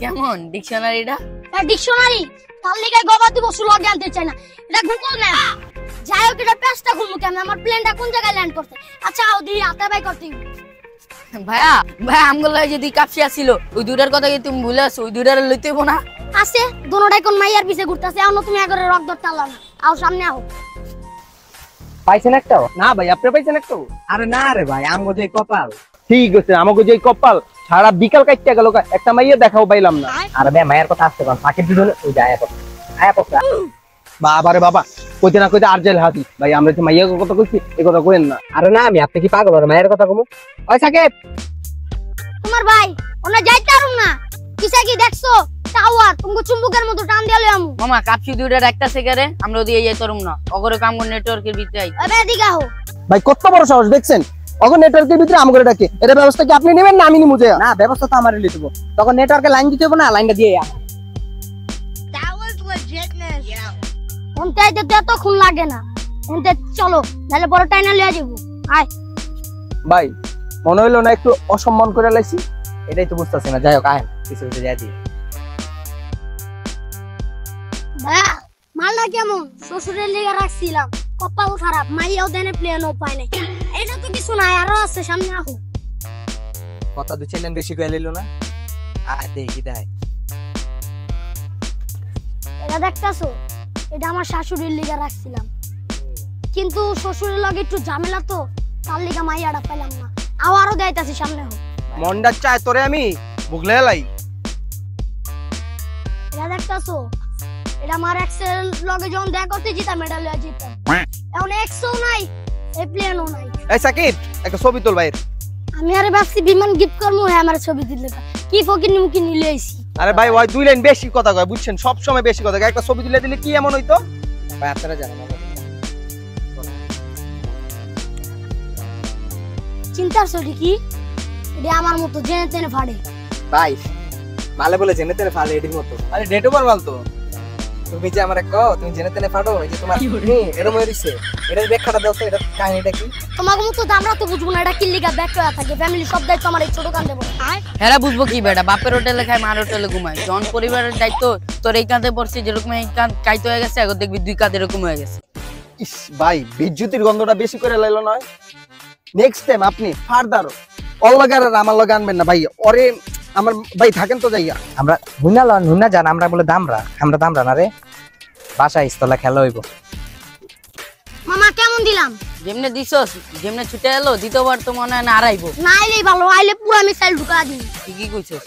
কেমন ডিকশনারিটা? ডিকশনারি তার লিগে গোবা দিব সুলগ জানতে চাই না, এটা গুগল ম্যাপ। যাই হোক, এটা পেজটা খুলবো কেন? আমার প্লেনটা কোন জায়গায় ল্যান্ড করছে? আচ্ছা ওদি হাতে বাই করতে ভাইয়া ভাই আমগুলো যে দুই কাপসিয়া ছিল ওই দুইটার কথা কি তুমি ভুলে আছো? ওই দুইটার লইতে হইব না? আছে দোনোটাই কোন মাইয়ার পিছে ঘুরতেছে। এখন তুমি আগরে রক ধরতে আলো না, আও সামনে আও। পাইছেন একটাও? না ভাই, আপনি পাইছেন একটু? আরে না রে ভাই, আমগো যে কপাল। ঠিক আছে, আমাকে যে কপাল সারা বিকাল কাটতে গেল, একটা মাইয়া দেখাও পাইলাম না। আরে ভাই মায়ের কথা আসতে পার, সাকিব দিল ওই যায় আয়া পড়া। বাবা রে বাবা, কইতে না কইতে আর জেল হাতি। ভাই আমরা যে মাইয়া কথা কইছি এই কথা কইেন না। আরে না, আমি আপনি কি পাগল? আর মায়ের কথা কমু? ওই সাকিব, তোমার ভাই ওনা যাইতে পারুম না। কিসা কি দেখছো? টাওয়ার তুমি চুম্বকের মতো টান দিয়ালে আমু। মামা কাপসি দুইটার একটা সেকারে আমরা ওদিকে যাই তরুম না অগরে কাম কোন নেটওয়ার্কের ভিতরে আই। ওই এদিকে আও। ভাই কত বড় সাহস দেখছেন? অগর নেটওয়ার্কের ভিতরে আমগরে ডাকে। এর ব্যবস্থা কি আপনি নেবেন না আমি নিমু? যে না ব্যবস্থা তো আমারই লিখব। তখন নেটওয়ার্কে লাইন দিতে হবে না, লাইনটা দিয়ে আ। ওনতে আইতে তো এতক্ষণ লাগে না। ওনতে চলো, নাহলে বড় টাইনা লিয়া যাবো। আয় ভাই মনে হইলো না একটু অসম্মান করে লাইছি? এটাই তো বুঝতেছি না। যাই হোক আয়, কিছু কিছু যাই দিই। ভাইয়া মালটা কেমন? শ্বশুরের লিগে রাখছিলাম, কপাল খারাপ, মাইয়াও দেনে প্লেনও পায় নাই। এটা তো কিছু নাই, আরো আছে, সামনে আহো। কথা দুই চ্যানেল বেশি কয়ে লইলো না। আয় দেখি দেয়। এটা দেখতাছো? এটা আমার শাশুড়ির লিগে রাখছিলাম, কিন্তু শ্বশুরের লগে একটু ঝামেলা তো, তার লিগে মাইয়াটা পাইলাম না। আরো দেয়তাছি, সামনে আহো। মন্ডা চায় তোরে আমি বুগলে লাই। এটা দেখতাছো? এটা আমার এক্সের লগে যখন দেখা করতে যেতাম, এটা লয়ে যেতাম। এখন এক্সও নাই, এই প্লেনও নাই। এই সাকিব, একটা ছবি তোল ভাইয়ের। আমি আরে ভাবছি বিমান গিফট করবো, হ্যাঁ আমার ছবি দিলে কি ফকির নিমুকি নিলে আইছি। আরে ভাই ওই দুই লাইন বেশি কথা কয়, বুঝছেন? সব সময় বেশি কথা কয়। একটা ছবি তুলে দিলে কি এমন হইতো? ভাই আপনারা জানেন না। চিন্তার ছবি কি? এটা আমার মতো জেনে তেনে ফাড়ে। ভাই মালে বলে জেনে তেনে ফালে এটির মতো। আরে ডেট ওভার মাল তো। তুমি যে আমারে কও তুমি জেনে তেনে ফাড়ো, এই যে তোমার এরকম হইছে, এটার ব্যাখ্যাটা দাও তো, এটা কাহিনীটা কি? তোমাকে মতো আমরা তো বুঝবো না, এটা কি লিগা ব্যাক হয়ে থাকে। ফ্যামিলি সব দায়িত্ব আমার এই ছোট কান্দে বলে। হেরা বুঝবো কি বেটা? বাপের হোটেলে খায়, মার হোটেলে ঘুমায়। জন পরিবারের দায়িত্ব তোর এই কাঁধে পড়ছে, যেরকম এই কাঁধ কাইতে হয়ে গেছে, এখন দেখবি দুই কাঁধ এরকম হয়ে গেছে। ইস ভাই, বিদ্যুতের গন্ধটা বেশি করে লাইলো নয়। নেক্সট টাইম আপনি ফার্দার ওর লগে আর আমার লগে আনবেন না ভাই। ওরে আমার ভাই থাকেন তো যাইয়া। আমরা হুনা জান, আমরা বলে আমরা দামরা না রে। বাসায় স্থলা খেলা হইব। মামা কেমন দিলাম? যেমনে দিছস, যেমনে ছুটে এলো দ্বিতীয়বার তো মনে হয় না আড়াইবো। না আইলেই ভালো, আইলে পুরো আমি সাইল ঢুকা দিই। ঠিকই কইছস।